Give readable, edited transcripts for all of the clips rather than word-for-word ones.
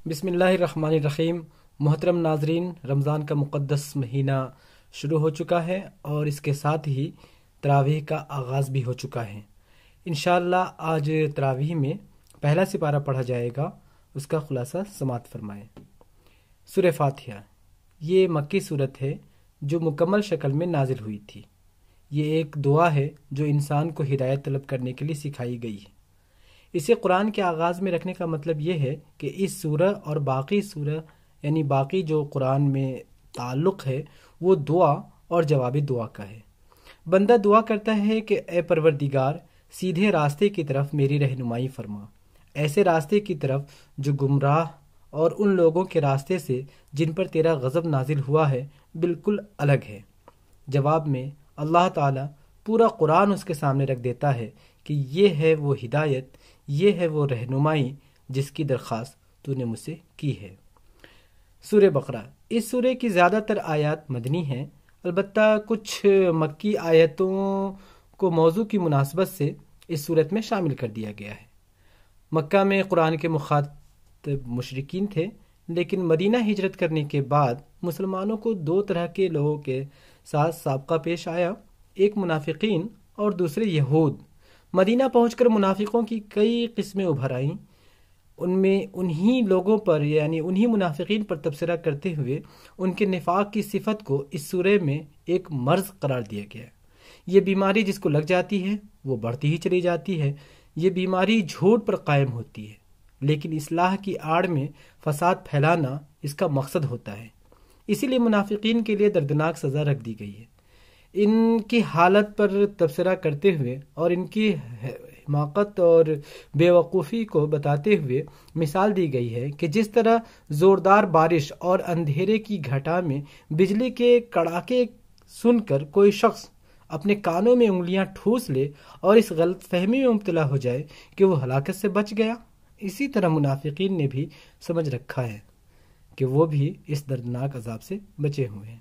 بسم اللہ الرحمن الرحیم۔ محترم ناظرین، رمضان کا مقدس مہینہ شروع ہو چکا ہے اور اس کے ساتھ ہی تراویح کا آغاز بھی ہو چکا ہے۔ انشاءاللہ آج تراویح میں پہلا سپارہ پڑھا جائے گا، اس کا خلاصہ سماعت فرمائیں۔ سورہ فاتحہ یہ مکی صورت ہے جو مکمل شکل میں نازل ہوئی تھی۔ یہ ایک دعا ہے جو انسان کو ہدایت طلب کرنے کے لیے سکھائی گئی ہے۔ اسے قرآن کے آغاز میں رکھنے کا مطلب یہ ہے کہ اس سورہ اور باقی سورہ یعنی باقی جو قرآن میں تعلق ہے وہ دعا اور جوابی دعا کا ہے۔ بندہ دعا کرتا ہے کہ اے پروردگار، سیدھے راستے کی طرف میری رہنمائی فرما، ایسے راستے کی طرف جو گمراہ اور ان لوگوں کے راستے سے جن پر تیرا غضب نازل ہوا ہے بالکل الگ ہے۔ جواب میں اللہ تعالیٰ پورا قرآن اس کے سامنے رکھ دیتا ہے کہ یہ ہے وہ ہدایت، یہ ہے وہ رہنمائی جس کی درخواست تو نے مجھ سے کی ہے۔ سورہ بقرہ اس سورہ کی زیادہ تر آیات مدنی ہیں، البتہ کچھ مکی آیتوں کو موضوع کی مناسبت سے اس صورت میں شامل کر دیا گیا ہے۔ مکہ میں قرآن کے مخاطب مشرکین تھے، لیکن مدینہ ہجرت کرنے کے بعد مسلمانوں کو دو طرح کے لوگوں کے ساتھ سابقہ پیش آیا، ایک منافقین اور دوسرے یہود۔ مدینہ پہنچ کر منافقوں کی کئی قسمیں ابھر آئیں، ان میں انہی لوگوں پر یعنی انہی منافقین پر تبصرہ کرتے ہوئے ان کے نفاق کی صفت کو اس سورہ میں ایک مرض قرار دیا گیا ہے۔ یہ بیماری جس کو لگ جاتی ہے وہ بڑھتی ہی چلی جاتی ہے، یہ بیماری جھوٹ پر قائم ہوتی ہے، لیکن اصلاح کی آڑ میں فساد پھیلانا اس کا مقصد ہوتا ہے۔ اسی لیے منافقین کے لیے دردناک سزا رکھ دی گئی ہے۔ ان کی حالت پر تبصرہ کرتے ہوئے اور ان کی حماقت اور بے وقوفی کو بتاتے ہوئے مثال دی گئی ہے کہ جس طرح زوردار بارش اور اندھیرے کی گھٹا میں بجلی کے کڑاکے سن کر کوئی شخص اپنے کانوں میں انگلیاں ٹھوس لے اور اس غلط فہمی میں مبتلا ہو جائے کہ وہ ہلاکت سے بچ گیا، اسی طرح منافقین نے بھی سمجھ رکھا ہے کہ وہ بھی اس دردناک عذاب سے بچے ہوئے ہیں۔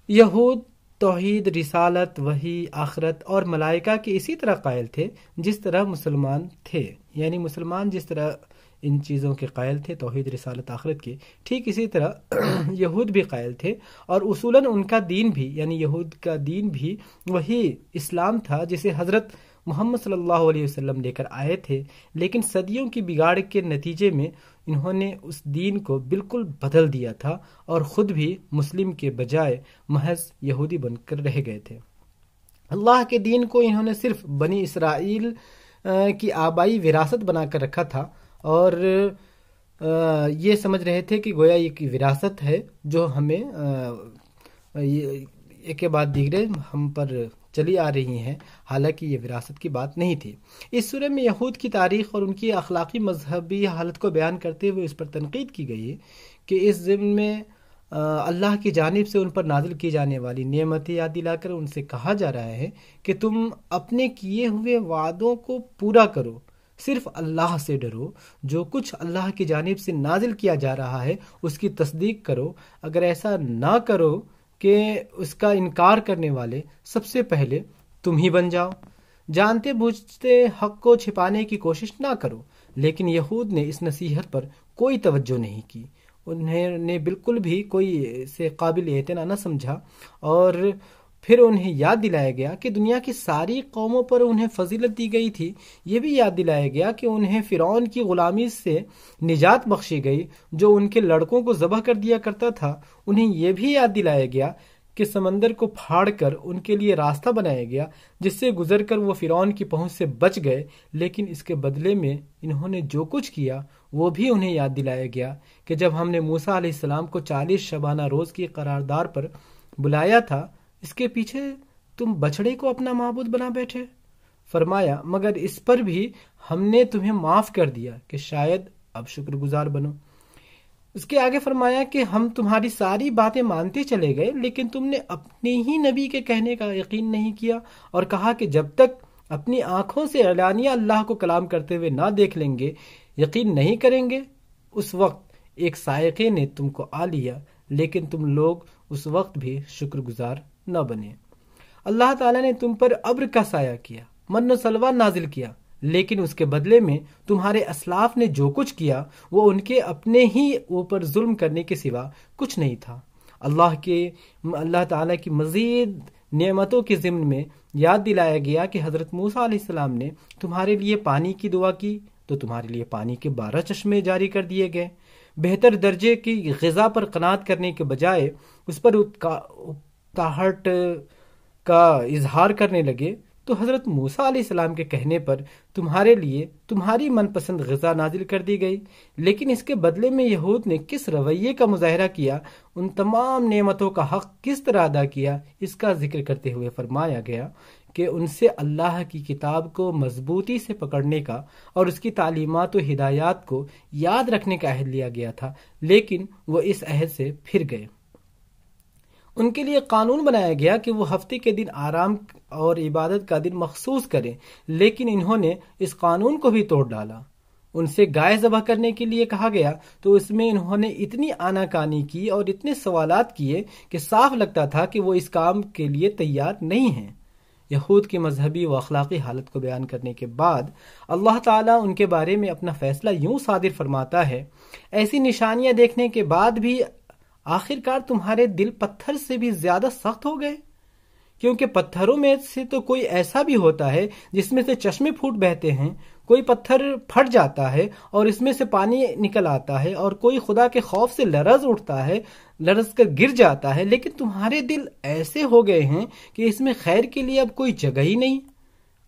یہود توحید، رسالت، وحی، آخرت اور ملائکہ کے اسی طرح قائل تھے جس طرح مسلمان تھے، یعنی مسلمان جس طرح ان چیزوں کے قائل تھے، توحید، رسالت، آخرت کے، ٹھیک اسی طرح یہود بھی قائل تھے، اور اصولاً ان کا دین بھی یعنی یہود کا دین بھی وہی اسلام تھا جسے حضرت محمد صلی اللہ علیہ وسلم لے کر آئے تھے، لیکن صدیوں کی بگاڑ کے نتیجے میں انہوں نے اس دین کو بالکل بدل دیا تھا اور خود بھی مسلم کے بجائے محض یہودی بن کر رہ گئے تھے۔ اللہ کے دین کو انہوں نے صرف بنی اسرائیل کی آبائی وراثت بنا کر رکھا تھا اور یہ سمجھ رہے تھے کہ گویا یہ کی وراثت ہے جو ہمیں ایک کے بعد دیگرے ہم پر چلی آ رہی ہیں، حالانکہ یہ وراثت کی بات نہیں تھی۔ اس سورہ میں یہود کی تاریخ اور ان کی اخلاقی مذہبی حالت کو بیان کرتے ہوئے اس پر تنقید کی گئی ہے کہ اس ضمن میں اللہ کی جانب سے ان پر نازل کی جانے والی نعمتیں یاد دلا کر ان سے کہا جا رہا ہے کہ تم اپنے کیے ہوئے وعدوں کو پورا کرو، صرف اللہ سے ڈرو، جو کچھ اللہ کی جانب سے نازل کیا جا رہا ہے اس کی تصدیق کرو، اگر ایسا نہ کرو کہ اس کا انکار کرنے والے سب سے پہلے تم ہی بن جاؤ۔ جانتے بوجھتے حق کو چھپانے کی کوشش نہ کرو۔ لیکن یہود نے اس نصیحت پر کوئی توجہ نہیں کی، انہوں نے بالکل بھی کوئی اسے قابل اعتنا نہ سمجھا، اور پھر انہیں یاد دلایا گیا کہ دنیا کی ساری قوموں پر انہیں فضیلت دی گئی تھی۔ یہ بھی یاد دلایا گیا کہ انہیں فرعون کی غلامی سے نجات بخشی گئی جو ان کے لڑکوں کو ذبح کر دیا کرتا تھا۔ انہیں یہ بھی یاد دلایا گیا کہ سمندر کو پھاڑ کر ان کے لیے راستہ بنایا گیا جس سے گزر کر وہ فرعون کی پہنچ سے بچ گئے، لیکن اس کے بدلے میں انہوں نے جو کچھ کیا وہ بھی انہیں یاد دلایا گیا کہ جب ہم نے موسیٰ علیہ السلام کو 40 شبانہ روز کی قرارداد پر بلایا تھا، اس کے پیچھے تم بچڑے کو اپنا معبود بنا بیٹھے۔ فرمایا مگر اس پر بھی ہم نے تمہیں معاف کر دیا کہ شاید اب شکر گزار بنو۔ اس کے آگے فرمایا کہ ہم تمہاری ساری باتیں مانتے چلے گئے، لیکن تم نے اپنے ہی نبی کے کہنے کا یقین نہیں کیا اور کہا کہ جب تک اپنی آنکھوں سے اعلانیہ اللہ کو کلام کرتے ہوئے نہ دیکھ لیں گے یقین نہیں کریں گے۔ اس وقت ایک صاعقے نے تم کو آ لیا، لیکن تم لوگ اس وقت بھی شکر گزار نہ بنے۔ اللہ تعالیٰ نے تم پر ابر کا سایہ کیا، من و سلوہ نازل کیا، لیکن اس کے بدلے میں تمہارے اسلاف نے جو کچھ کیا وہ ان کے اپنے ہی اوپر ظلم کرنے کے سوا کچھ نہیں تھا۔ اللہ تعالیٰ کی مزید نعمتوں کے ضمن میں یاد دلایا گیا کہ حضرت موسیٰ علیہ السلام نے تمہارے لیے پانی کی دعا کی تو تمہارے لیے پانی کے 12 چشمے جاری کر دیے گئے۔ بہتر درجے کی غذا پر قناعت کرنے کے بجائے اس پر اکتاہٹ کا اظہار کرنے لگے تو حضرت موسیٰ علیہ السلام کے کہنے پر تمہارے لیے تمہاری من پسند غذا نازل کر دی گئی، لیکن اس کے بدلے میں یہود نے کس رویے کا مظاہرہ کیا، ان تمام نعمتوں کا حق کس طرح ادا کیا، اس کا ذکر کرتے ہوئے فرمایا گیا کہ ان سے اللہ کی کتاب کو مضبوطی سے پکڑنے کا اور اس کی تعلیمات و ہدایات کو یاد رکھنے کا عہد لیا گیا تھا، لیکن وہ اس عہد سے پھر گئے۔ ان کے لیے قانون بنایا گیا کہ وہ ہفتے کے دن آرام اور عبادت کا دن مخصوص کریں، لیکن انہوں نے اس قانون کو بھی توڑ ڈالا۔ ان سے گائے ذبح کرنے کے لیے کہا گیا تو اس میں انہوں نے اتنی آناکانی کی اور اتنے سوالات کیے کہ صاف لگتا تھا کہ وہ اس کام کے لیے تیار نہیں ہیں۔ یہود کی مذہبی و اخلاقی حالت کو بیان کرنے کے بعد اللہ تعالیٰ ان کے بارے میں اپنا فیصلہ یوں صادر فرماتا ہے، ایسی نشانیاں دیکھنے کے بعد بھی آخرکار تمہارے دل پتھر سے بھی زیادہ سخت ہو گئے، کیونکہ پتھروں میں سے تو کوئی ایسا بھی ہوتا ہے جس میں سے چشمے پھوٹ بہتے ہیں، کوئی پتھر پھٹ جاتا ہے اور اس میں سے پانی نکل آتا ہے، اور کوئی خدا کے خوف سے لرز اٹھتا ہے، لرز کر گر جاتا ہے، لیکن تمہارے دل ایسے ہو گئے ہیں کہ اس میں خیر کے لیے اب کوئی جگہ ہی نہیں،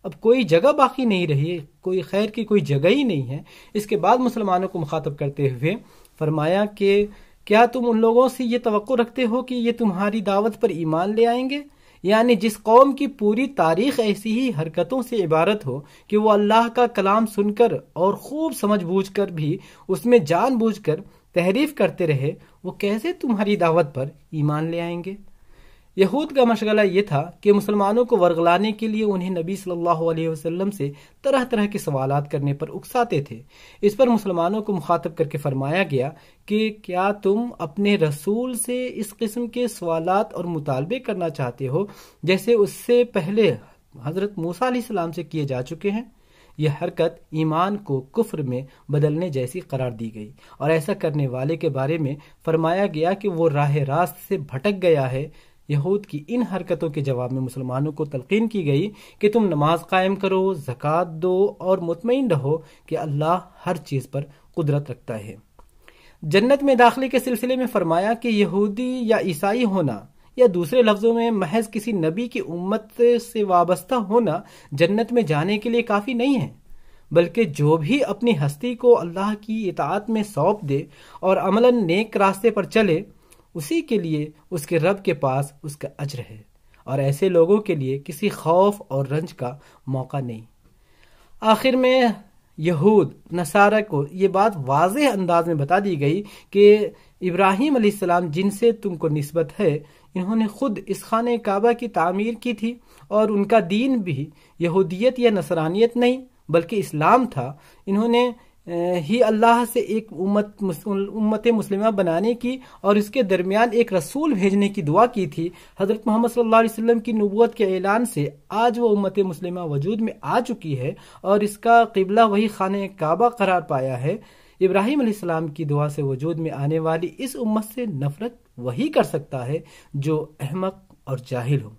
اب کوئی جگہ باقی نہیں رہی، کوئی خیر کی کوئی جگہ ہی نہیں ہے۔ اس کے بعد مسلمانوں کو مخاطب کرتے ہوئے فرمایا کہ کیا تم ان لوگوں سے یہ توقع رکھتے ہو کہ یہ تمہاری دعوت پر ایمان لے آئیں گے؟ یعنی جس قوم کی پوری تاریخ ایسی ہی حرکتوں سے عبارت ہو کہ وہ اللہ کا کلام سن کر اور خوب سمجھ بوجھ کر بھی اس میں جان بوجھ کر تحریف کرتے رہے، وہ کیسے تمہاری دعوت پر ایمان لے آئیں گے؟ یہود کا مشغلہ یہ تھا کہ مسلمانوں کو ورغلانے کے لیے انہیں نبی صلی اللہ علیہ وسلم سے طرح طرح کے سوالات کرنے پر اکساتے تھے۔ اس پر مسلمانوں کو مخاطب کر کے فرمایا گیا کہ کیا تم اپنے رسول سے اس قسم کے سوالات اور مطالبے کرنا چاہتے ہو جیسے اس سے پہلے حضرت موسیٰ علیہ السلام سے کیے جا چکے ہیں؟ یہ حرکت ایمان کو کفر میں بدلنے جیسی قرار دی گئی، اور ایسا کرنے والے کے بارے میں فرمایا گیا کہ وہ راہ راست سے بھٹک گیا ہے۔ یہود کی ان حرکتوں کے جواب میں مسلمانوں کو تلقین کی گئی کہ تم نماز قائم کرو، زکوٰۃ دو اور مطمئن رہو کہ اللہ ہر چیز پر قدرت رکھتا ہے۔ جنت میں داخلے کے سلسلے میں فرمایا کہ یہودی یا عیسائی ہونا، یا دوسرے لفظوں میں محض کسی نبی کی امت سے وابستہ ہونا جنت میں جانے کے لیے کافی نہیں ہے، بلکہ جو بھی اپنی ہستی کو اللہ کی اطاعت میں سونپ دے اور عملاً نیک راستے پر چلے، اسی کے لیے اس کے رب کے پاس اس کا اجر ہے، اور ایسے لوگوں کے لیے کسی خوف اور رنج کا موقع نہیں۔ آخر میں یہود نصارہ کو یہ بات واضح انداز میں بتا دی گئی کہ ابراہیم علیہ السلام جن سے تم کو نسبت ہے، انہوں نے خود اس خانہ کعبہ کی تعمیر کی تھی، اور ان کا دین بھی یہودیت یا نصرانیت نہیں بلکہ اسلام تھا۔ انہوں نے ہی اللہ سے ایک امت مسلمہ بنانے کی اور اس کے درمیان ایک رسول بھیجنے کی دعا کی تھی۔ حضرت محمد صلی اللہ علیہ وسلم کی نبوت کے اعلان سے آج وہ امت مسلمہ وجود میں آ چکی ہے، اور اس کا قبلہ وہی خانہ کعبہ قرار پایا ہے۔ ابراہیم علیہ السلام کی دعا سے وجود میں آنے والی اس امت سے نفرت وہی کر سکتا ہے جو احمق اور جاہل ہو۔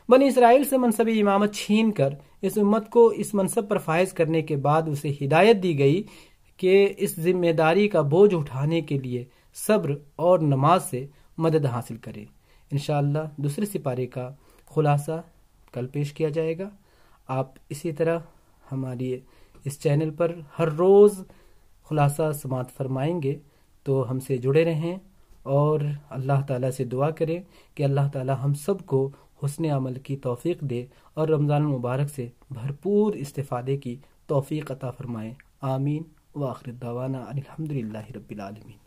بنی اسرائیل سے منصب امامت چھین کر اس امت کو اس منصب پر فائز کرنے کے بعد اسے ہدایت دی گئی کہ اس ذمہ داری کا بوجھ اٹھانے کے لیے صبر اور نماز سے مدد حاصل کرے۔ انشاءاللہ دوسرے سپارے کا خلاصہ کل پیش کیا جائے گا۔ آپ اسی طرح ہماری اس چینل پر ہر روز خلاصہ سماعت فرمائیں گے، تو ہم سے جڑے رہیں اور اللہ تعالیٰ سے دعا کریں کہ اللہ تعالیٰ ہم سب کو حسن عمل کی توفیق دے اور رمضان المبارک سے بھرپور استفادے کی توفیق عطا فرمائے۔ آمین۔ وآخر دعوانا ان الحمدللہ رب العالمین۔